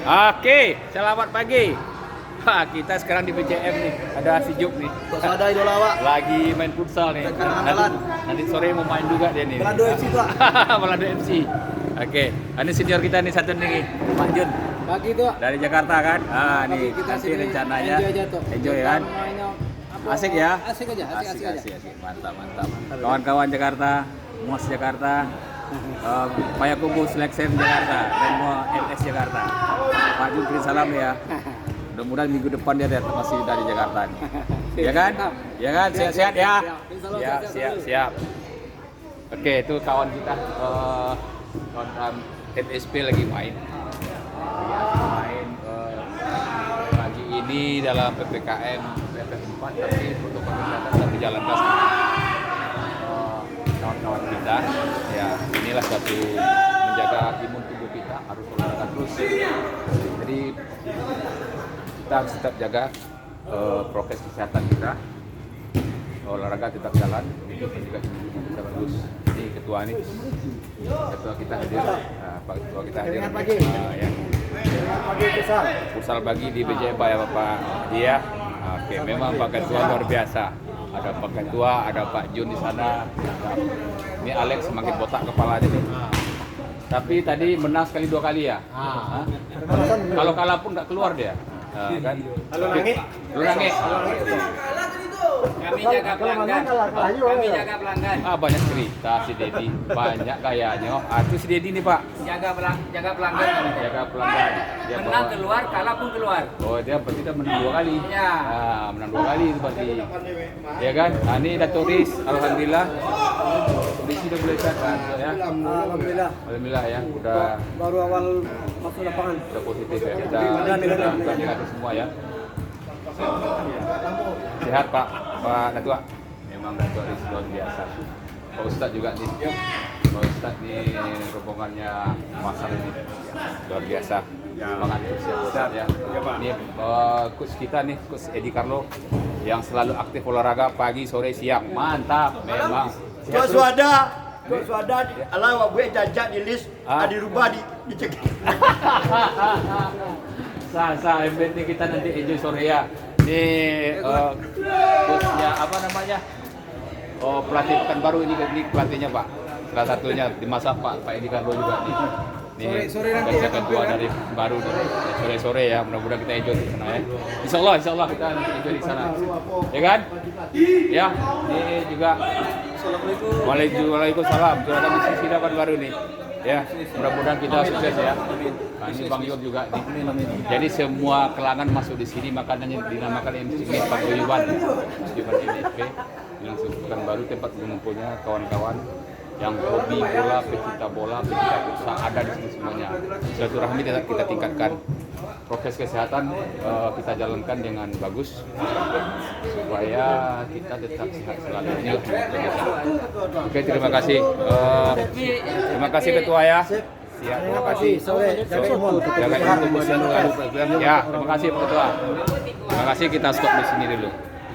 Oke, selamat pagi. Wah, kita sekarang di BCM nih. Ada si Juk nih. Ada idola awak. Lagi main futsal nih. Nanti sore mau main juga dia nih. Balado FC tuh. Balado FC. Oke, ini senior kita nih satu nih, Pak Jun. Pagi tuh. Dari Jakarta kan? Ah, nih Kita nanti sini rencananya enjoy aja tuh. enjoy kan? Asik ya? Asik aja, asik aja. Asik. Mantap. Kawan-kawan Jakarta, Muas Jakarta, Payakumbuh Selection Jakarta, dan mau MS Jakarta. Pak Jun kirim salam ya. Mudah-mudahan minggu depan dia masih dari Jakarta nih. Ya kan? Ya kan? Sehat-sehat ya? Siap. Oke, itu kawan kita, kawan NSP lagi main. Pagi ini dalam PPKM level 4, tapi protokol kesehatan tetap dijalankan. Kawan-kawan kita, ya inilah satu menjaga imun tubuh kita, harus olahraga terus. Jadi kita harus tetap jaga prokes kesehatan kita, olahraga tetap jalan, itu juga kita bagus. Ini ketua kita hadir, Pak Ketua kita hadir. Ya. Futsal pagi di BJM Pak ya Bapak. Iya. Oke, memang Pak Ketua luar biasa. Ada Pak Ketua, ada Pak Jun di sana. Ini Alex semakin botak kepalanya nih. Tapi tadi menang sekali 2 kali ya. Kalau kalah pun nggak keluar dia. Kan? Lu nangis. Kami jaga pelanggan. Banyak cerita si Dedi, banyak gayanya. Itu si Dedi nih Pak. Jaga pelanggan. Jaga pelanggan. Dia Menang keluar, kalah pun keluar. Oh, dia berarti dia menang 2 kali. Ya. Menang 2 kali itu berarti. Ya kan? Ini Datoris, alhamdulillah. Kondisi udah mulai sehat kan ya. Alhamdulillah ya, udah Baru awal masuk lapangan. udah positif ya. Udah negatif semua ya. Sehat Pak Datua. Memang Datoris luar biasa. Pak Ustadz juga nih. Pak Ustadz nih rombongannya Masal ini luar biasa. Semangat terus ya Ustadz ya. Ini coach kita nih, coach Edi Carlo yang selalu aktif olahraga pagi sore siang. Mantap memang. Coach Wada, ala wa buat jajak di list, di rubah dicegah. Sah, yang penting kita nanti enjoy sore ya. Ini coachnya apa namanya? Oh, pelatih Pekanbaru ini pelatihnya Pak. Salah satunya di masa Pak Edi Carlo juga nih. Sore nanti ya, ketua dari baru sore ya. Mudah-mudahan kita enjoy di sana ya. Insya Allah kita nanti enjoy di sana. Ya kan? Ya. Ini juga. Waalaikumsalam. Sudah ada misi dapat baru nih. Ya, mudah-mudahan kita sukses ya. Nah, ini Bang Yud juga nih. Jadi semua kelangan masuk di sini, makanya dinamakan MC Paguyuban NSP. Langsung Pekanbaru tempat mengumpulnya kawan-kawan yang hobi bola, pecinta futsal ada di sini semuanya. Silaturahmi kita tingkatkan, prokes kesehatan kita jalankan dengan bagus supaya kita tetap sehat selalu. Oke, terima kasih. Terima kasih Ketua ya. Siap, terima kasih. Jaga imun. Ya, terima kasih Pak Ketua. Terima kasih, kita stop di sini dulu.